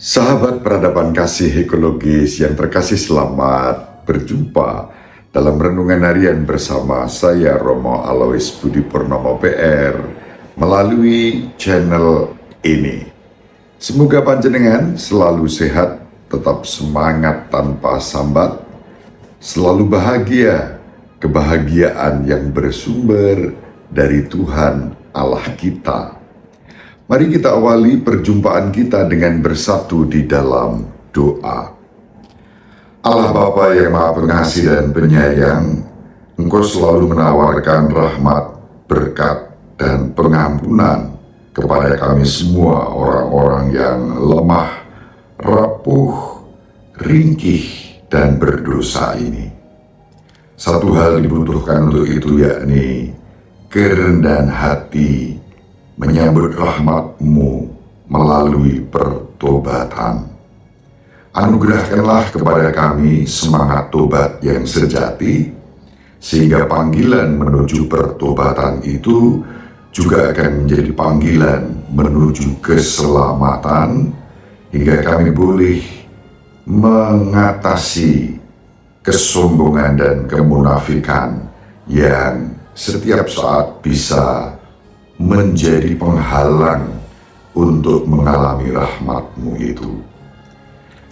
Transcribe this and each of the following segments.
Sahabat peradaban kasih ekologis yang terkasih, selamat berjumpa dalam renungan harian bersama saya Romo Alois Budi Purnomo PR melalui channel ini. Semoga panjenengan selalu sehat, tetap semangat tanpa sambat, selalu bahagia, kebahagiaan yang bersumber dari Tuhan Allah kita. Mari kita awali perjumpaan kita dengan bersatu di dalam doa. Allah Bapa yang Maha Pengasih dan Penyayang, Engkau selalu menawarkan rahmat, berkat, dan pengampunan kepada kami semua orang-orang yang lemah, rapuh, ringkih, dan berdosa ini. Satu hal dibutuhkan untuk itu, yakni kerendahan hati menyambut rahmat-Mu melalui pertobatan. Anugerahkanlah kepada kami semangat tobat yang sejati, sehingga panggilan menuju pertobatan itu juga akan menjadi panggilan menuju keselamatan, hingga kami boleh mengatasi kesombongan dan kemunafikan yang setiap saat bisa menjadi penghalang untuk mengalami rahmat-Mu itu.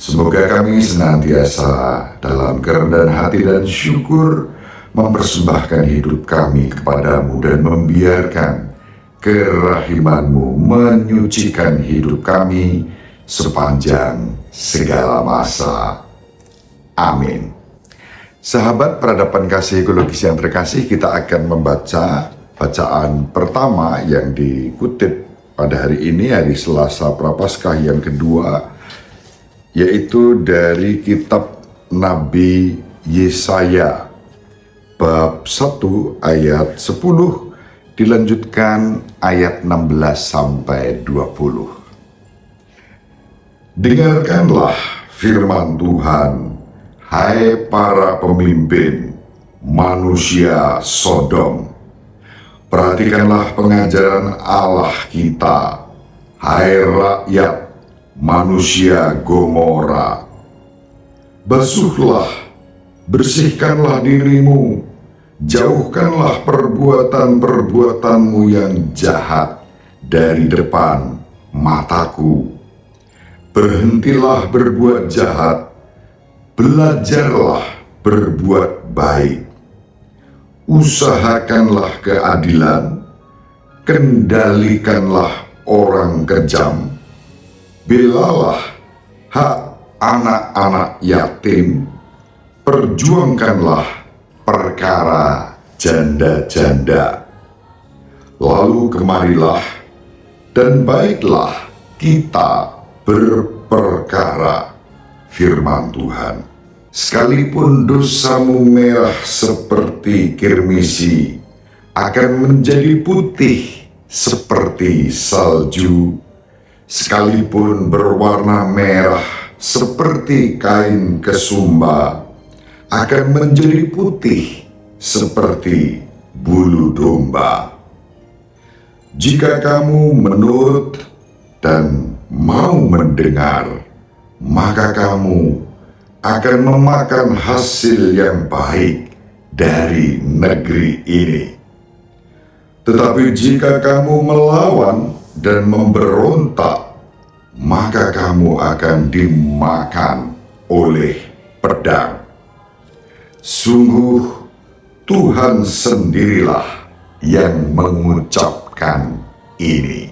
Semoga kami senantiasa dalam kerendahan hati dan syukur mempersembahkan hidup kami kepadamu dan membiarkan kerahiman-Mu menyucikan hidup kami sepanjang segala masa. Amin. Sahabat peradaban kasih ekologis yang terkasih, kita akan membaca bacaan pertama yang dikutip pada hari ini, hari Selasa Prapaskah yang kedua, yaitu dari kitab Nabi Yesaya bab 1 ayat 10 dilanjutkan ayat 16 sampai 20. Dengarkanlah firman Tuhan, hai para pemimpin manusia Sodom. Perhatikanlah pengajaran Allah kita, hai rakyat manusia Gomora. Basuhlah, bersihkanlah dirimu, jauhkanlah perbuatan-perbuatanmu yang jahat dari depan mataku. Berhentilah berbuat jahat, belajarlah berbuat baik. Usahakanlah keadilan, kendalikanlah orang kejam, belalah hak anak-anak yatim, perjuangkanlah perkara janda-janda. Lalu kemarilah dan baiklah kita berperkara, firman Tuhan. Sekalipun dosamu merah seperti kirmisi, akan menjadi putih seperti salju. Sekalipun berwarna merah seperti kain kesumba, akan menjadi putih seperti bulu domba. Jika kamu menurut dan mau mendengar, maka kamu akan memakan hasil yang baik dari negeri ini. Tetapi jika kamu melawan dan memberontak, maka kamu akan dimakan oleh pedang. Sungguh Tuhan sendirilah yang mengucapkan ini.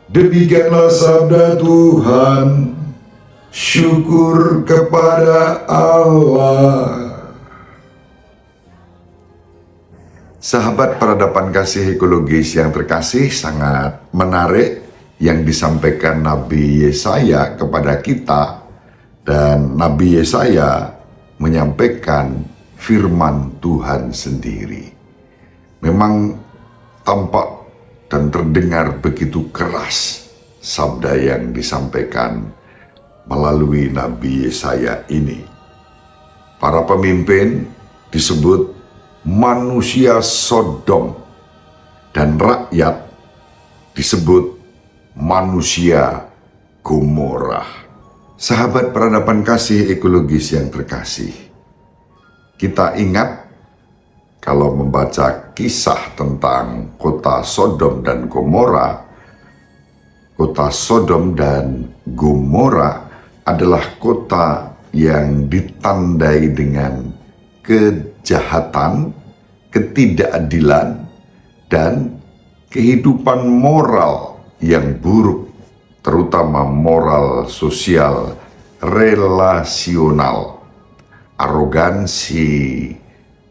Demikianlah sabda Tuhan. Syukur kepada Allah. Sahabat peradaban kasih ekologis yang terkasih, sangat menarik yang disampaikan Nabi Yesaya kepada kita. Dan Nabi Yesaya menyampaikan firman Tuhan sendiri. Memang tampak dan terdengar begitu keras sabda yang disampaikan melalui Nabi Yesaya ini. Para pemimpin disebut manusia Sodom, dan rakyat disebut manusia Gomora. Sahabat peradaban kasih ekologis yang terkasih, kita ingat kalau membaca kisah tentang kota Sodom dan Gomora, kota Sodom dan Gomora adalah kota yang ditandai dengan kejahatan, ketidakadilan, dan kehidupan moral yang buruk, terutama moral sosial relasional, arogansi,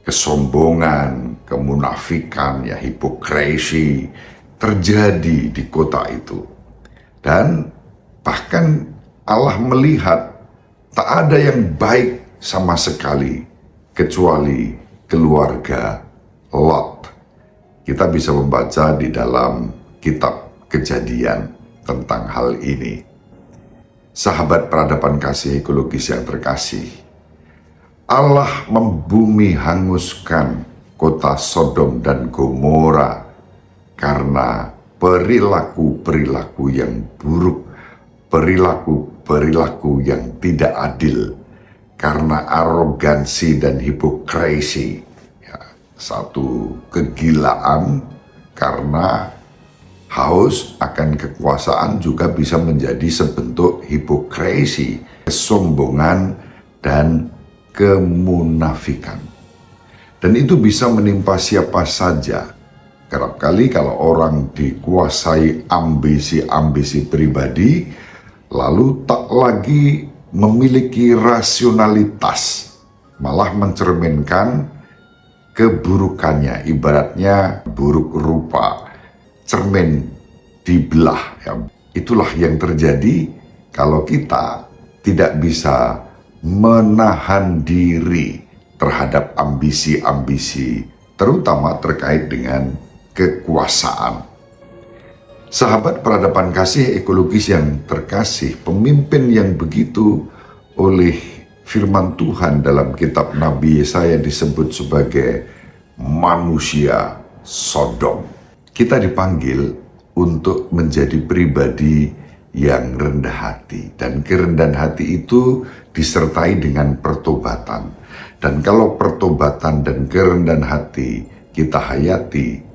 kesombongan, kemunafikan, hipokrisi terjadi di kota itu. Dan bahkan Allah melihat tak ada yang baik sama sekali kecuali keluarga Lot. Kita bisa membaca di dalam kitab Kejadian tentang hal ini. Sahabat peradaban kasih ekologis yang terkasih, Allah membumi hanguskan kota Sodom dan Gomora karena perilaku-perilaku yang buruk, perilaku-perilaku yang tidak adil, karena arogansi dan hipokrisi. Satu kegilaan karena haus akan kekuasaan juga bisa menjadi sebentuk hipokrisi, kesombongan, dan kemunafikan. Dan itu bisa menimpa siapa saja. Kerap kali kalau orang dikuasai ambisi-ambisi pribadi, lalu tak lagi memiliki rasionalitas, malah mencerminkan keburukannya, ibaratnya buruk rupa, cermin dibelah. Itulah yang terjadi kalau kita tidak bisa menahan diri terhadap ambisi-ambisi, terutama terkait dengan kekuasaan. Sahabat peradaban kasih ekologis yang terkasih, pemimpin yang begitu oleh firman Tuhan dalam kitab Nabi Yesaya disebut sebagai manusia Sodom. Kita dipanggil untuk menjadi pribadi yang rendah hati, dan kerendahan hati itu disertai dengan pertobatan. Dan kalau pertobatan dan kerendahan hati kita hayati,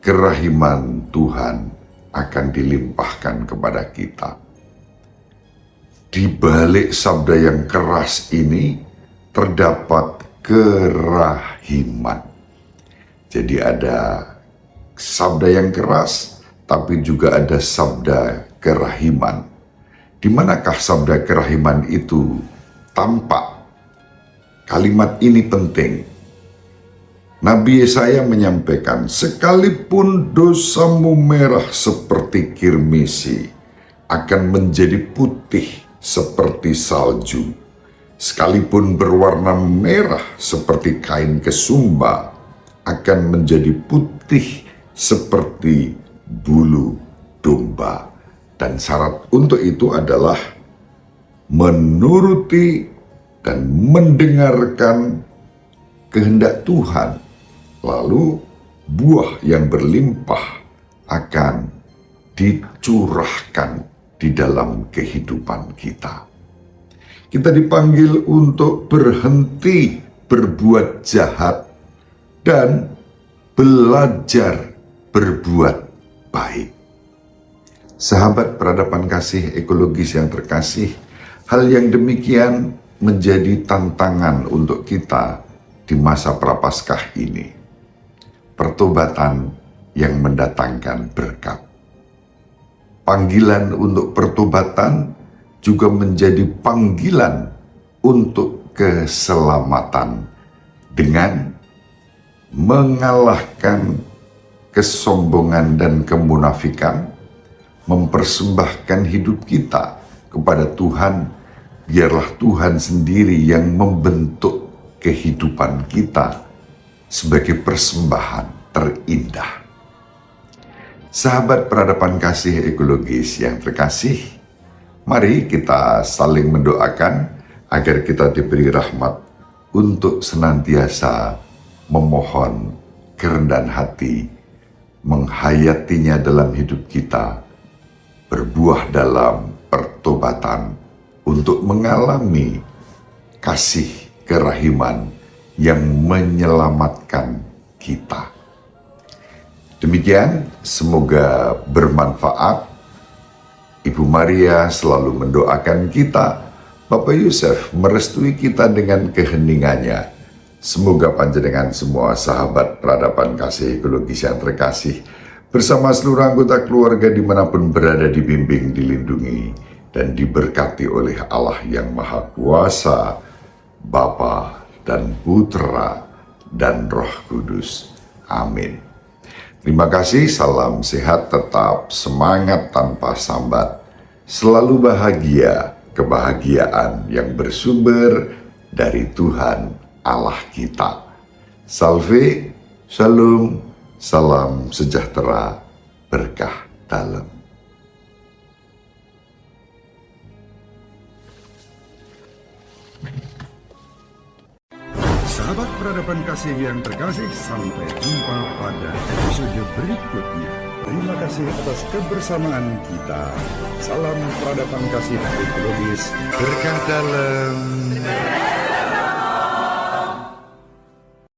kerahiman Tuhan akan dilimpahkan kepada kita. Di balik sabda yang keras ini terdapat kerahiman. Jadi ada sabda yang keras, tapi juga ada sabda kerahiman. Di manakah sabda kerahiman itu tampak? Kalimat ini penting. Nabi Yesaya menyampaikan, sekalipun dosamu merah seperti kirmisi, akan menjadi putih seperti salju. Sekalipun berwarna merah seperti kain kesumba, akan menjadi putih seperti bulu domba. Dan syarat untuk itu adalah menuruti dan mendengarkan kehendak Tuhan. Lalu buah yang berlimpah akan dicurahkan di dalam kehidupan kita. Kita dipanggil untuk berhenti berbuat jahat dan belajar berbuat baik. Sahabat peradaban kasih ekologis yang terkasih, hal yang demikian menjadi tantangan untuk kita di masa prapaskah ini. Pertobatan yang mendatangkan berkat. Panggilan untuk pertobatan juga menjadi panggilan untuk keselamatan dengan mengalahkan kesombongan dan kemunafikan, mempersembahkan hidup kita kepada Tuhan. Biarlah Tuhan sendiri yang membentuk kehidupan kita sebagai persembahan terindah. Sahabat peradaban kasih ekologis yang terkasih, mari kita saling mendoakan agar kita diberi rahmat untuk senantiasa memohon kerendahan hati, menghayatinya dalam hidup kita, berbuah dalam pertobatan untuk mengalami kasih kerahiman yang menyelamatkan kita. Demikian, semoga bermanfaat. Ibu Maria selalu mendoakan kita, Bapak Yusuf merestui kita dengan keheningannya. Semoga panjenengan semua sahabat peradaban kasih ekologis yang terkasih, bersama seluruh anggota keluarga dimanapun berada, dibimbing, dilindungi, dan diberkati oleh Allah yang Maha Kuasa, Bapa dan Putra dan Roh Kudus. Amin. Terima kasih, salam sehat, tetap semangat tanpa sambat. Selalu bahagia, kebahagiaan yang bersumber dari Tuhan Allah kita. Salve, shalom, salam sejahtera, berkah dalam. Sahabat peradaban kasih yang terkasih, sampai jumpa pada episode berikutnya. Terima kasih atas kebersamaan kita. Salam peradaban kasih ekologis, berkah dalam.